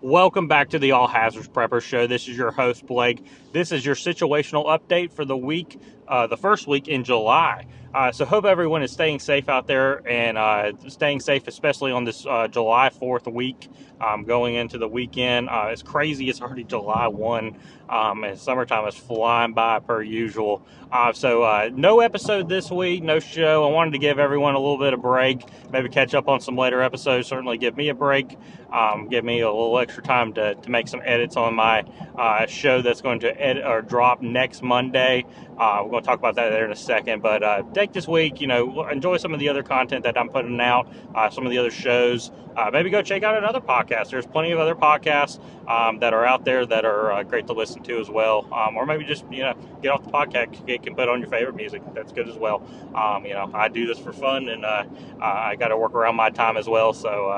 Welcome back to the All Hazards Prepper Show. This is your host, Blake. This is your situational update for the week, the first week in July. So hope everyone is staying safe out there and staying safe, especially on this July 4th week going into the weekend. It's crazy. It's already July 1 and summertime is flying by per usual. So no episode this week, no show. I wanted to give everyone a little bit of break, maybe catch up on some later episodes, certainly give me a break. Give me a little extra time to make some edits on my show that's going to edit or drop next Monday. We're going to talk about that there in a second. But take this week, enjoy some of the other content that I'm putting out, some of the other shows. Maybe go check out another podcast. There's plenty of other podcasts that are out there that are great to listen to as well. Or maybe just, get off the podcast. You can put on your favorite music. That's good as well. I do this for fun, and I got to work around my time as well. So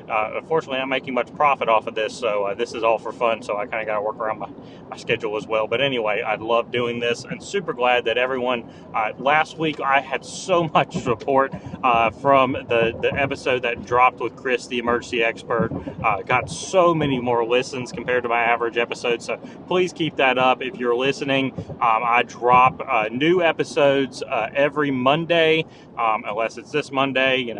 unfortunately, I'm not making much profit off of this, so this is all for fun, so I kind of got to work around my schedule as well. But anyway, I love doing this and super glad that everyone, last week I had so much support from the episode that dropped with Chris, the emergency expert. Got so many more listens compared to my average episode, so please keep that up if you're listening. I drop new episodes every Monday, unless it's this Monday,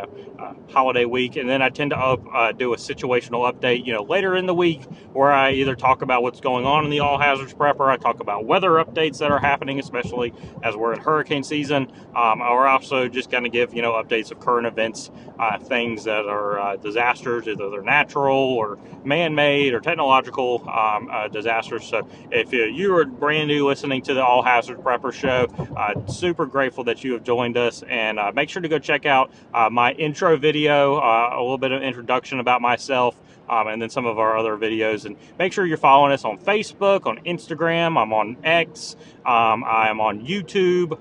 holiday week, and then I tend to do a situational update, later in the week where I either talk about what's going on in the All Hazards Prepper, I talk about weather updates that are happening, especially as we're in hurricane season, or also just kind of give, updates of current events, things that are disasters, either they're natural or man-made or technological disasters. So if you are brand new listening to the All Hazards Prepper Show, super grateful that you have joined us, and make sure to go check out my intro video, a little bit of introduction about myself, and then some of our other videos. And make sure you're following us on Facebook, on Instagram. I'm on X. I am on YouTube.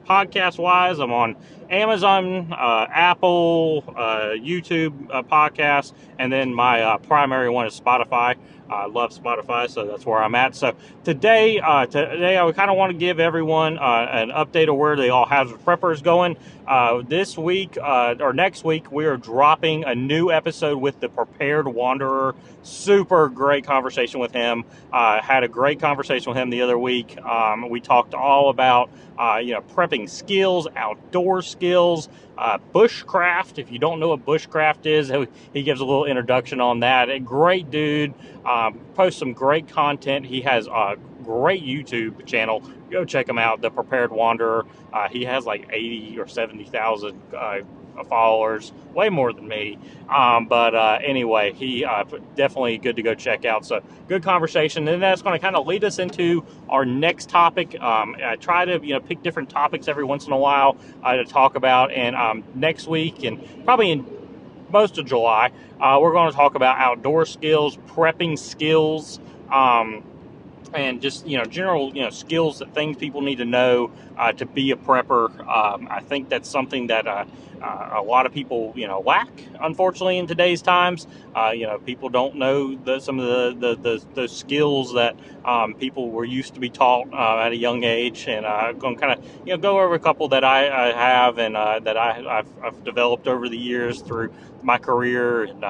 Podcast-wise, I'm on Amazon, Apple, YouTube podcasts, and then my primary one is Spotify. I love Spotify, so that's where I'm at. So today I kind of want to give everyone an update of where the All Hazards Prepper is going. This week or next week, we are dropping a new episode with the Prepared Wanderer. Super great conversation with him. Had a great conversation with him the other week. We talked all about prepping skills, outdoor skills, bushcraft. If you don't know what bushcraft is, he gives a little introduction on that. A great dude. Posts some great content. He has a great YouTube channel. Go check him out, The Prepared Wanderer. He has like 80 or 70,000 followers, way more than me. But anyway, he definitely good to go check out. So good conversation. And that's going to kind of lead us into our next topic. I try to pick different topics every once in a while to talk about. And next week, and probably in most of July, we're going to talk about outdoor skills, prepping skills, and just general skills, that things people need to know to be a prepper. I think that's something that a lot of people lack, unfortunately, in today's times. People don't know some of the skills that people were used to be taught at a young age. And I'm going to kind of go over a couple that I have and that I've developed over the years through my career, and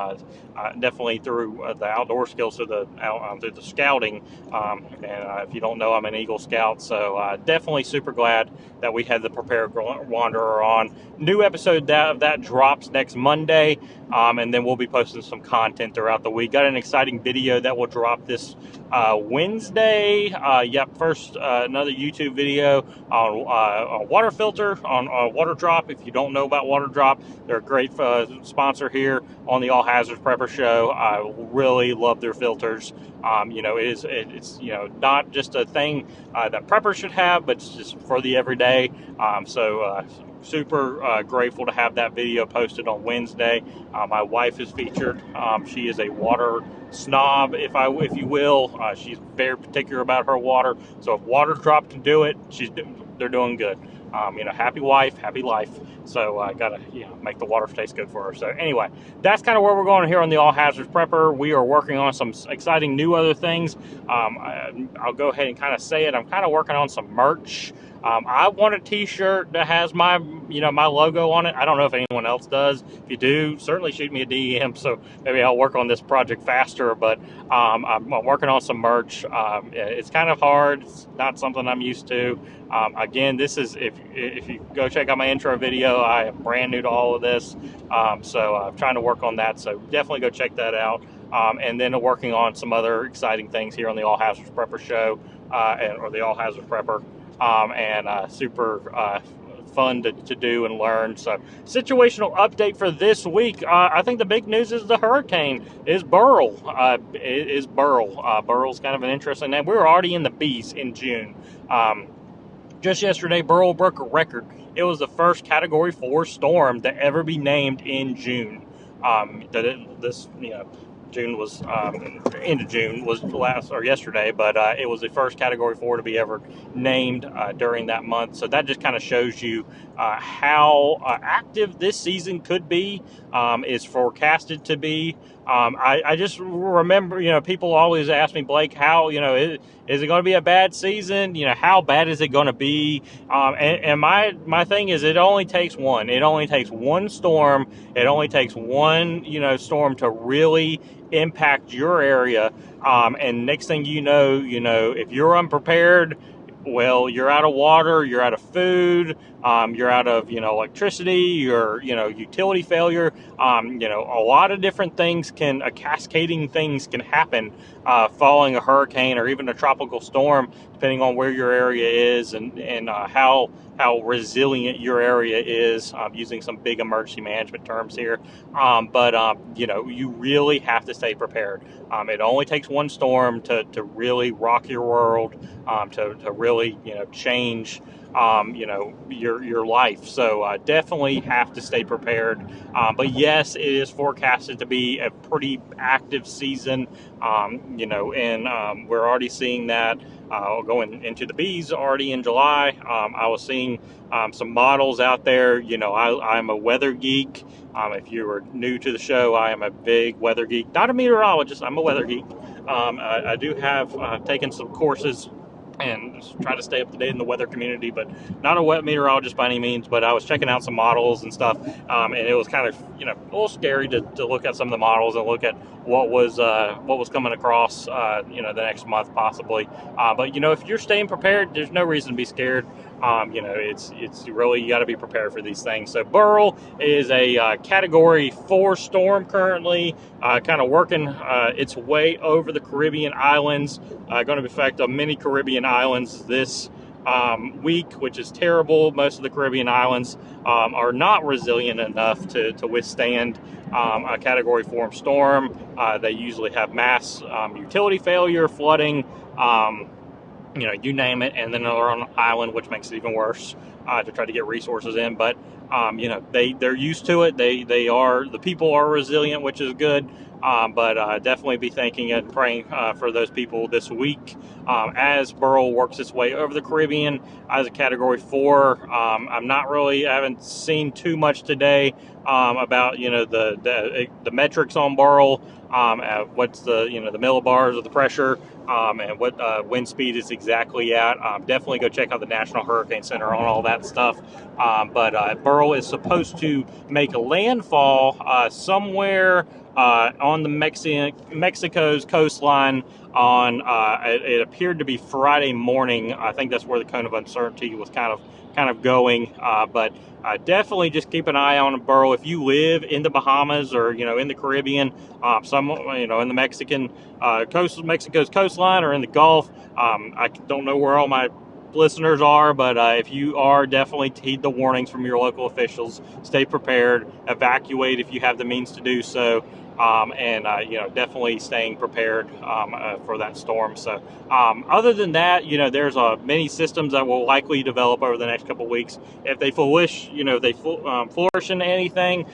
definitely through the outdoor skills, through the scouting. And if you don't know, I'm an Eagle Scout, so definitely super glad that we had the Prepared Wanderer on. New episode that drops next Monday, and then we'll be posting some content throughout the week. Got an exciting video that will drop this Wednesday. First another YouTube video on a water filter, on Water Drop. If you don't know about Water Drop, they're a great sponsor here on the All Hazards Prepper Show. I really love their filters. It's not just a thing that preppers should have, but it's just for the everyday. Super grateful to have that video posted on Wednesday. My wife is featured. She is a water snob, if you will. She's very particular about her water. So if Water Drop can do it, they're doing good. Happy wife, happy life. So I gotta make the water taste good for her. So anyway, that's kind of where we're going here on the All Hazards Prepper. We are working on some exciting new other things. I'll go ahead and kind of say it. I'm kind of working on some merch. I want a T-shirt that has my logo on it. I don't know if anyone else does. If you do, certainly shoot me a DM. So maybe I'll work on this project faster. But I'm working on some merch. It's kind of hard. It's not something I'm used to. Again, this is if you go check out my intro video, I am brand new to all of this. So I'm trying to work on that. So definitely go check that out. And then working on some other exciting things here on the All Hazards Prepper show, or the All Hazards Prepper, and super fun to do and learn. So situational update for this week. I think the big news is the hurricane is Burl. Burl's kind of an interesting name. We were already in the B's in June. Just yesterday, Burl broke a record. It was the first Category 4 storm to ever be named in June. June was end of June was yesterday, but it was the first Category 4 to be ever named during that month. So that just kind of shows you how active this season could be, is forecasted to be. I just remember, people always ask me, Blake, how, is it going to be a bad season? How bad is it going to be? And my thing is, it only takes one. It only takes one storm. It only takes one, storm to really impact your area. And next thing you know, if you're unprepared, well, you're out of water, you're out of food, you're out of, electricity, utility failure. A lot of different things cascading things can happen following a hurricane or even a tropical storm, depending on where your area is and how resilient your area is, using some big emergency management terms here. You really have to stay prepared. It only takes one storm to really rock your world, to really, change, your life. So definitely have to stay prepared. But yes, it is forecasted to be a pretty active season, and we're already seeing that going into the B's already in July. I was seeing some models out there. I'm a weather geek. If you are new to the show, I am a big weather geek. Not a meteorologist, I'm a weather geek. I do have taken some courses and try to stay up to date in the weather community, but not a wet meteorologist by any means. But I was checking out some models and stuff, and it was kind of a little scary to look at some of the models and look at what was coming across the next month possibly. But if you're staying prepared, there's no reason to be scared. It's really, you got to be prepared for these things. So Burl is a Category 4 storm currently, kind of working its way over the Caribbean islands, going to affect many Caribbean islands this week, which is terrible. Most of the Caribbean islands are not resilient enough to withstand a Category 4 storm. They usually have mass utility failure, flooding, you name it, and then they're on an island, which makes it even worse to try to get resources in. But they're used to it. The people are resilient, which is good. But definitely be thinking and praying for those people this week as Burl works its way over the Caribbean as a Category 4. I haven't seen too much today about the metrics on Burl, what's the millibars of the pressure, and what wind speed is exactly at. Definitely go check out the National Hurricane Center on all that stuff. But Burl is supposed to make a landfall somewhere on the Mexico's coastline on it appeared to be Friday morning. I think that's where the cone of uncertainty was kind of going. But definitely just keep an eye on Burl if you live in the Bahamas or in the Caribbean, in the Mexico's coastline or in the Gulf. I don't know where all my listeners are, but if you are, definitely heed the warnings from your local officials. Stay prepared, evacuate if you have the means to do so, and definitely staying prepared for that storm. So other than that, there's many systems that will likely develop over the next couple of weeks. If they flourish, flourish in anything,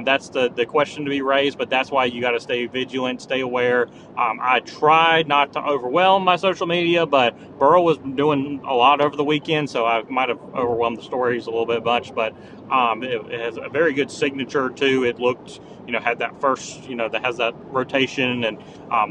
that's the question to be raised. But that's why you got to stay vigilant, stay aware. I tried not to overwhelm my social media, but Burl was doing a lot over the weekend, so I might have overwhelmed the stories a little bit much. But It has a very good signature too. It looked, had that first, that has that rotation and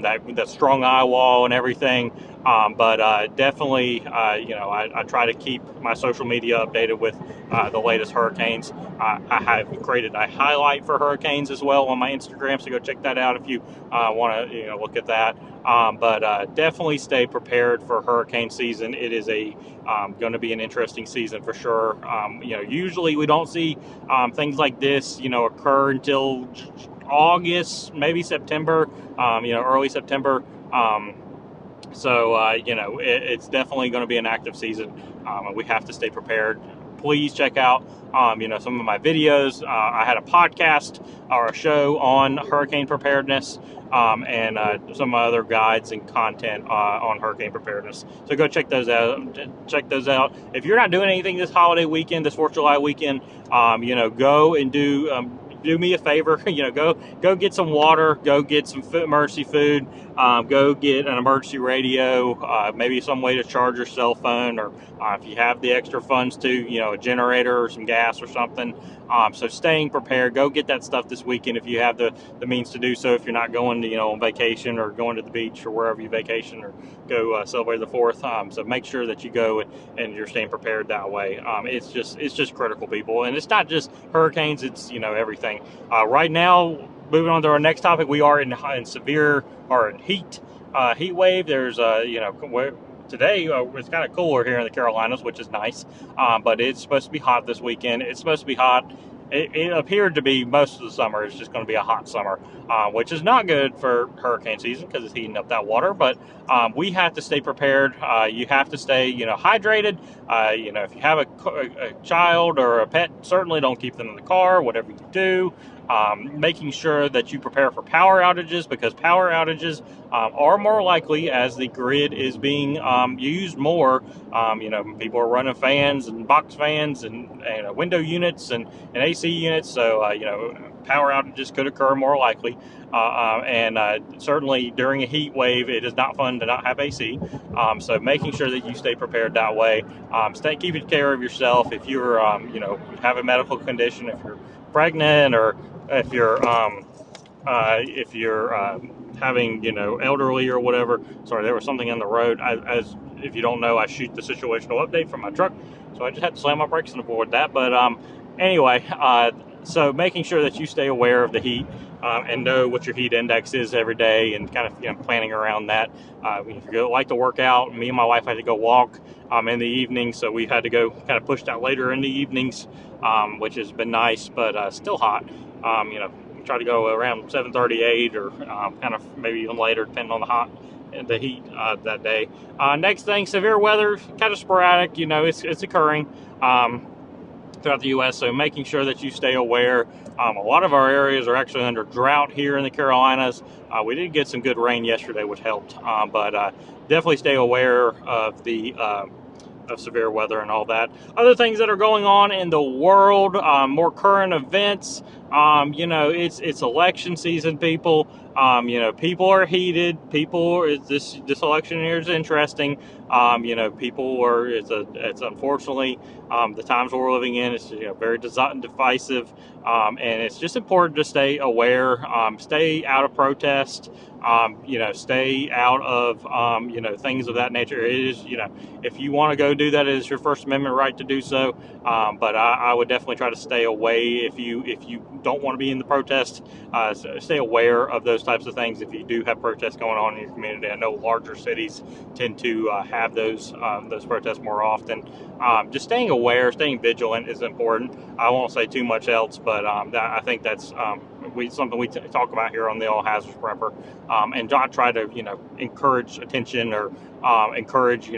that strong eye wall and everything. But definitely, I try to keep my social media updated with the latest hurricanes. I have created a highlight for hurricanes as well on my Instagram, so go check that out if you want to, look at that. But definitely stay prepared for hurricane season. It is going to be an interesting season for sure. Usually we don't see things like this, occur until August, maybe September, early September. It's definitely going to be an active season, and we have to stay prepared. Please check out, some of my videos. I had a podcast or a show on hurricane preparedness, and some other guides and content on hurricane preparedness. So go check those out. If you're not doing anything this holiday weekend, this 4th of July weekend, go and do me a favor. Go get some water. Go get some emergency food. Go get an emergency radio. Maybe some way to charge your cell phone, or if you have the extra funds to, a generator or some gas or something. So staying prepared. Go get that stuff this weekend if you have the means to do so. If you're not going to, on vacation or going to the beach or wherever you vacation or go celebrate the 4th. So make sure that you go and you're staying prepared that way. It's just critical, people, and it's not just hurricanes. It's everything. Right now, moving on to our next topic, we are in severe or in heat wave. There's today it's kind of cooler here in the Carolinas, which is nice, but it's supposed to be hot this weekend. It's supposed to be hot. It appeared to be most of the summer. It's just going to be a hot summer, which is not good for hurricane season because it's heating up that water. But we have to stay prepared. You have to stay, hydrated. If you have a child or a pet, certainly don't keep them in the car. Whatever you do, making sure that you prepare for power outages, because power outages are more likely as the grid is being used more. People are running fans and box fans and window units and AC units, so power outages could occur more likely. And certainly during a heat wave, it is not fun to not have AC. So making sure that you stay prepared that way. Keeping care of yourself. If you're have a medical condition, if you're pregnant, or if you're having elderly or whatever. Sorry, there was something on the road. As if you don't know, I shoot the situational update from my truck, so I just had to slam my brakes and avoid that. But anyway, so making sure that you stay aware of the heat and know what your heat index is every day, and kind of planning around that. If you like to work out, me and my wife had to go walk in the evening, so we had to go kind of pushed out later in the evenings, which has been nice, but still hot. Try to go around 7:38 or kind of maybe even later, depending on the heat that day. Next thing, severe weather, kind of sporadic. It's occurring throughout the U.S., so making sure that you stay aware. A lot of our areas are actually under drought here in the Carolinas. We did get some good rain yesterday, which helped, but definitely stay aware of the of severe weather and all that. Other things that are going on in the world, more current events. It's election season, people. People are heated. This election year is interesting. People are. It's unfortunately the times we're living in. It's very divisive, and it's just important to stay aware. Stay out of protest. Stay out of things of that nature. It is if you want to go do that, it is your First Amendment right to do so. But I would definitely try to stay away if you don't want to be in the protest. Stay aware of those types of things if you do have protests going on in your community. I know larger cities tend to have those protests more often. Just staying aware, staying vigilant is important. I won't say too much else, but I think that's something we talk about here on the All Hazards Prepper, and not try to encourage attention or encourage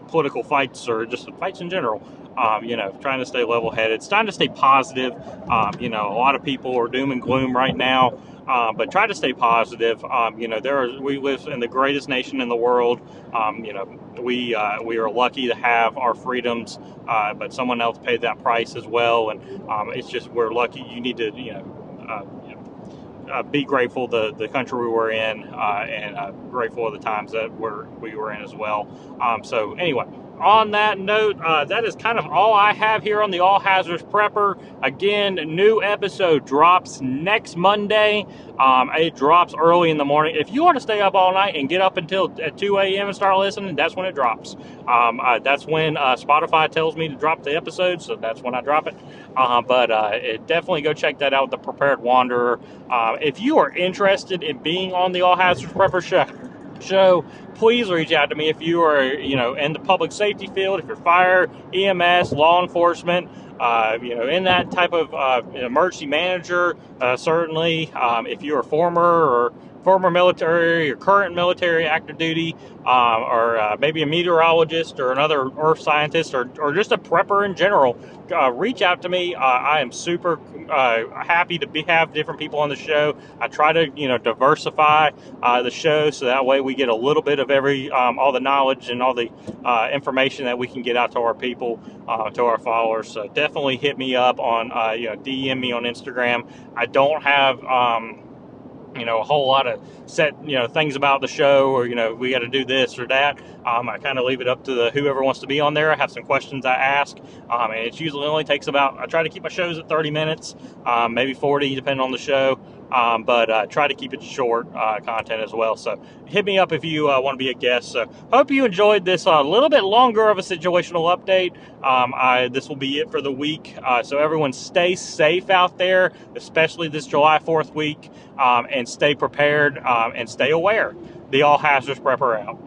political fights or just fights in general. Trying to stay level-headed. It's time to stay positive. A lot of people are doom and gloom right now, but try to stay positive. We live in the greatest nation in the world. We are lucky to have our freedoms, but someone else paid that price as well, and it's just we're lucky. You need to be grateful the country we were in, and grateful of the times that we were in as well. So anyway, on that note, that is kind of all I have here on the All Hazards Prepper. Again, new episode drops next Monday. It drops early in the morning. If you want to stay up all night and get up until at 2 a.m. and start listening, that's when it drops. That's when Spotify tells me to drop the episode, so that's when I drop it. But definitely go check that out, The Prepared Wanderer. If you are interested in being on the All Hazards Prepper show, please reach out to me if you are, in the public safety field, if you're fire, EMS, law enforcement, in that type of emergency manager, certainly. If you are former military or current military active duty, or maybe a meteorologist or another earth scientist, or just a prepper in general, reach out to me. I am super happy to have different people on the show. I try to diversify the show so that way we get a little bit of all the knowledge and all the information that we can get out to our people, to our followers. So definitely hit me up on DM me on Instagram. I don't have a whole lot of set, things about the show, or, we got to do this or that. I kind of leave it up to whoever wants to be on there. I have some questions I ask, and it usually only takes I try to keep my shows at 30 minutes, maybe 40, depending on the show. But try to keep it short content as well. So hit me up if you want to be a guest. So hope you enjoyed this a little bit longer of a situational update. This will be it for the week. So everyone stay safe out there, especially this July 4th week, and stay prepared and stay aware. The All Hazards Prepper out.